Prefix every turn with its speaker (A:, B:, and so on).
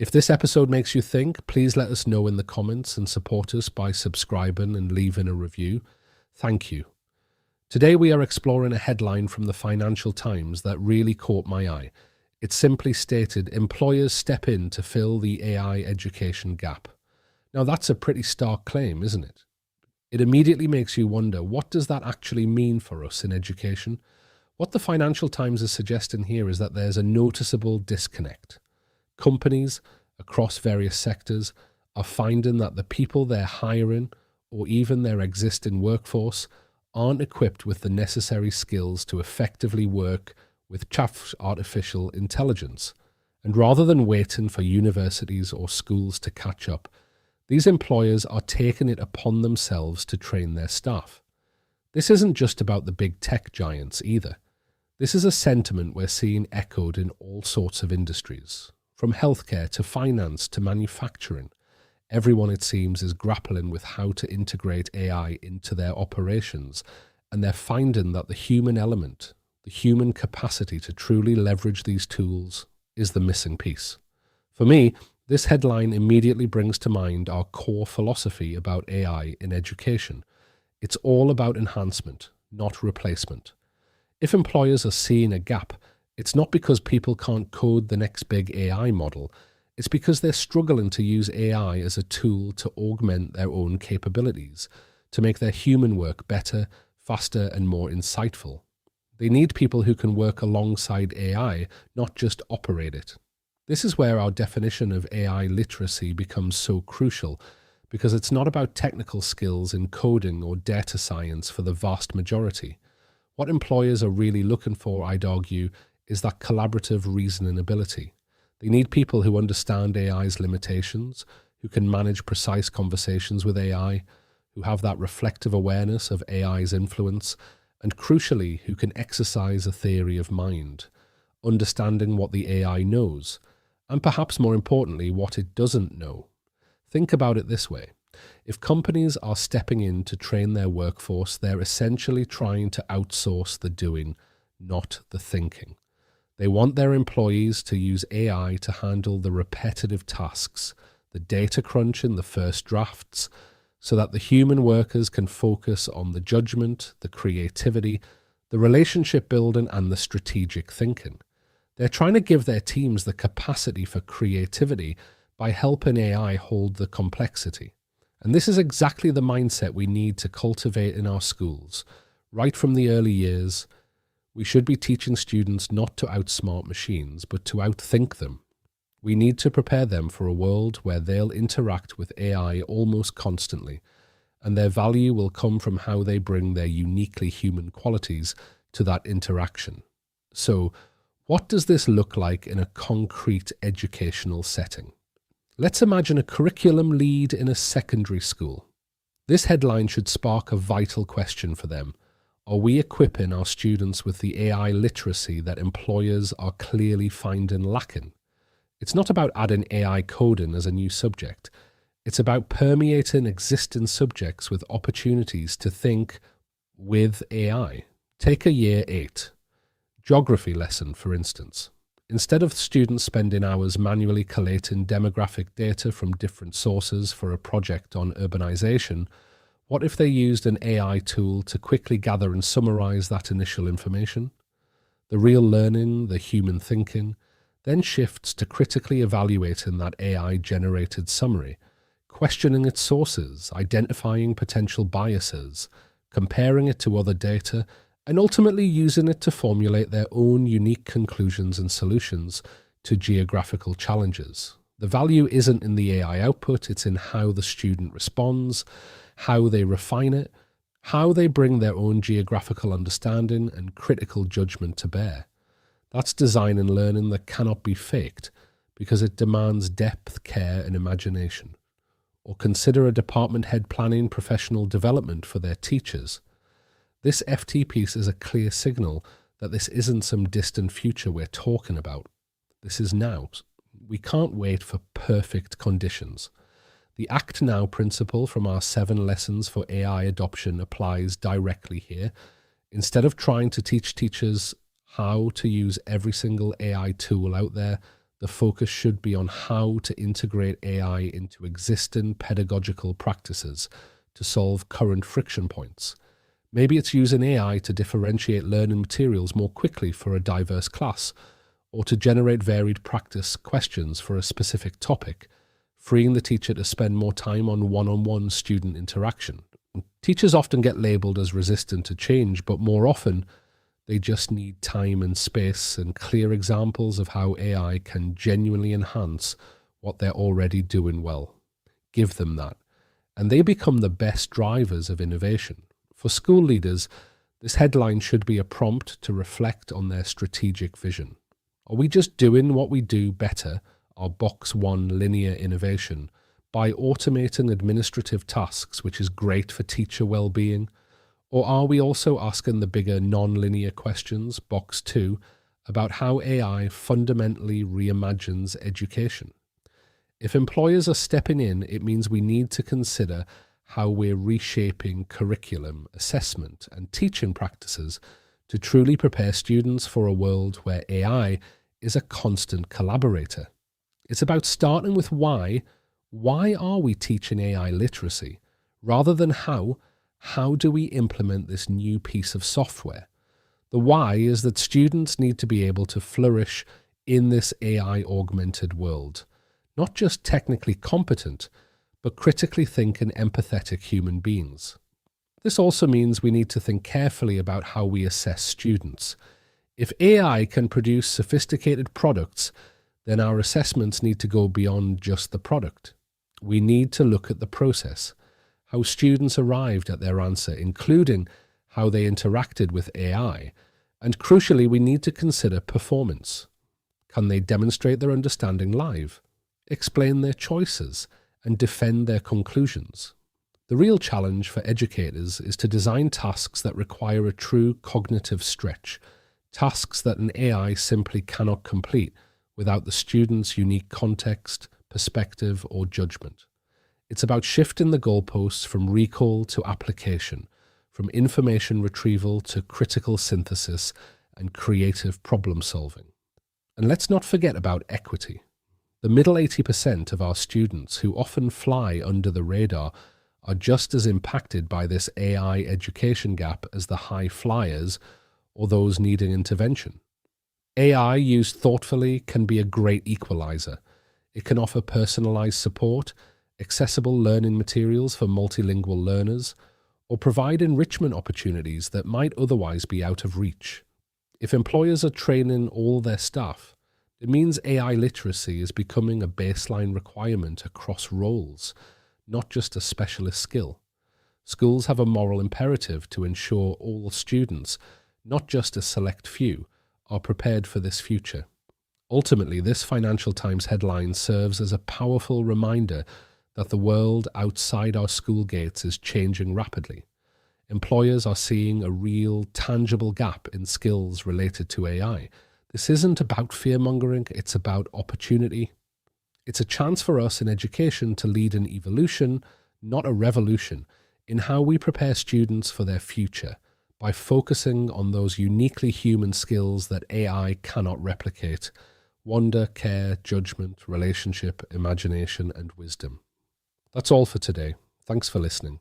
A: If this episode makes you think, please let us know in the comments and support us by subscribing and leaving a review. Thank you. Today we are exploring a headline from the Financial Times that really caught my eye. It simply stated, "Employers step in to fill the AI education gap." Now that's a pretty stark claim, isn't it? It immediately makes you wonder, what does that actually mean for us in education? What the Financial Times is suggesting here is that there's a noticeable disconnect. Companies across various sectors are finding that the people they're hiring, or even their existing workforce, aren't equipped with the necessary skills to effectively work with artificial intelligence. And rather than waiting for universities or schools to catch up, these employers are taking it upon themselves to train their staff. This isn't just about the big tech giants either. This is a sentiment we're seeing echoed in all sorts of industries. From healthcare to finance to manufacturing, everyone, it seems, is grappling with how to integrate AI into their operations, and they're finding that the human element, the human capacity to truly leverage these tools, is the missing piece. For me, this headline immediately brings to mind our core philosophy about AI in education. It's all about enhancement, not replacement. If employers are seeing a gap, it's not because people can't code the next big AI model. It's because they're struggling to use AI as a tool to augment their own capabilities, to make their human work better, faster, and more insightful. They need people who can work alongside AI, not just operate it. This is where our definition of AI literacy becomes so crucial, because it's not about technical skills in coding or data science for the vast majority. What employers are really looking for, I'd argue, is that collaborative reasoning ability. They need people who understand AI's limitations, who can manage precise conversations with AI, who have that reflective awareness of AI's influence, and crucially, who can exercise a theory of mind, understanding what the AI knows, and perhaps more importantly, what it doesn't know. Think about it this way. If companies are stepping in to train their workforce, they're essentially trying to outsource the doing, not the thinking. They want their employees to use AI to handle the repetitive tasks, the data crunching, the first drafts, so that the human workers can focus on the judgment, the creativity, the relationship building, and the strategic thinking. They're trying to give their teams the capacity for creativity by helping AI hold the complexity. And this is exactly the mindset we need to cultivate in our schools. Right from the early years, we should be teaching students not to outsmart machines, but to outthink them. We need to prepare them for a world where they'll interact with AI almost constantly, and their value will come from how they bring their uniquely human qualities to that interaction. So, what does this look like in a concrete educational setting? Let's imagine a curriculum lead in a secondary school. This headline should spark a vital question for them. Are we equipping our students with the AI literacy that employers are clearly finding lacking? It's not about adding AI coding as a new subject. It's about permeating existing subjects with opportunities to think with AI. Take a Year 8 geography lesson, for instance. Instead of students spending hours manually collating demographic data from different sources for a project on urbanization, what if they used an AI tool to quickly gather and summarize that initial information? The real learning, the human thinking, then shifts to critically evaluating that AI-generated summary, questioning its sources, identifying potential biases, comparing it to other data, and ultimately using it to formulate their own unique conclusions and solutions to geographical challenges. The value isn't in the AI output, it's in how the student responds, how they refine it, how they bring their own geographical understanding and critical judgment to bear. That's design and learning that cannot be faked because it demands depth, care, and imagination. Or consider a department head planning professional development for their teachers. This FT piece is a clear signal that this isn't some distant future we're talking about. This is now. We can't wait for perfect conditions. The Act Now principle from our 7 lessons for AI adoption applies directly here. Instead of trying to teach teachers how to use every single AI tool out there, the focus should be on how to integrate AI into existing pedagogical practices to solve current friction points. Maybe it's using AI to differentiate learning materials more quickly for a diverse class, or to generate varied practice questions for a specific topic, freeing the teacher to spend more time on one-on-one student interaction. Teachers often get labelled as resistant to change, but more often they just need time and space and clear examples of how AI can genuinely enhance what they're already doing well. Give them that, and they become the best drivers of innovation. For school leaders, this headline should be a prompt to reflect on their strategic vision. Are we just doing what we do better, our box one linear innovation, by automating administrative tasks, which is great for teacher well-being? Or are we also asking the bigger non-linear questions, box two, about how AI fundamentally reimagines education? If employers are stepping in, it means we need to consider how we're reshaping curriculum, assessment, and teaching practices to truly prepare students for a world where AI is a constant collaborator. It's about starting with why. Why are we teaching AI literacy? Rather than how do we implement this new piece of software? The why is that students need to be able to flourish in this AI-augmented world. Not just technically competent, but critically thinking empathetic human beings. This also means we need to think carefully about how we assess students. If AI can produce sophisticated products, then our assessments need to go beyond just the product. We need to look at the process, how students arrived at their answer, including how they interacted with AI, and crucially, we need to consider performance. Can they demonstrate their understanding live, explain their choices, and defend their conclusions? The real challenge for educators is to design tasks that require a true cognitive stretch, tasks that an AI simply cannot complete without the student's unique context, perspective, or judgment. It's about shifting the goalposts from recall to application, from information retrieval to critical synthesis and creative problem solving. And let's not forget about equity. The middle 80% of our students, who often fly under the radar, are just as impacted by this AI education gap as the high flyers or those needing intervention. AI used thoughtfully can be a great equalizer. It can offer personalized support, accessible learning materials for multilingual learners, or provide enrichment opportunities that might otherwise be out of reach. If employers are training all their staff, it means AI literacy is becoming a baseline requirement across roles, not just a specialist skill. Schools have a moral imperative to ensure all students, not just a select few, are prepared for this future. Ultimately, this Financial Times headline serves as a powerful reminder that the world outside our school gates is changing rapidly. Employers are seeing a real, tangible gap in skills related to AI. This isn't about fear-mongering, it's about opportunity. It's a chance for us in education to lead an evolution, not a revolution, in how we prepare students for their future by focusing on those uniquely human skills that AI cannot replicate: wonder, care, judgment, relationship, imagination, and wisdom. That's all for today. Thanks for listening.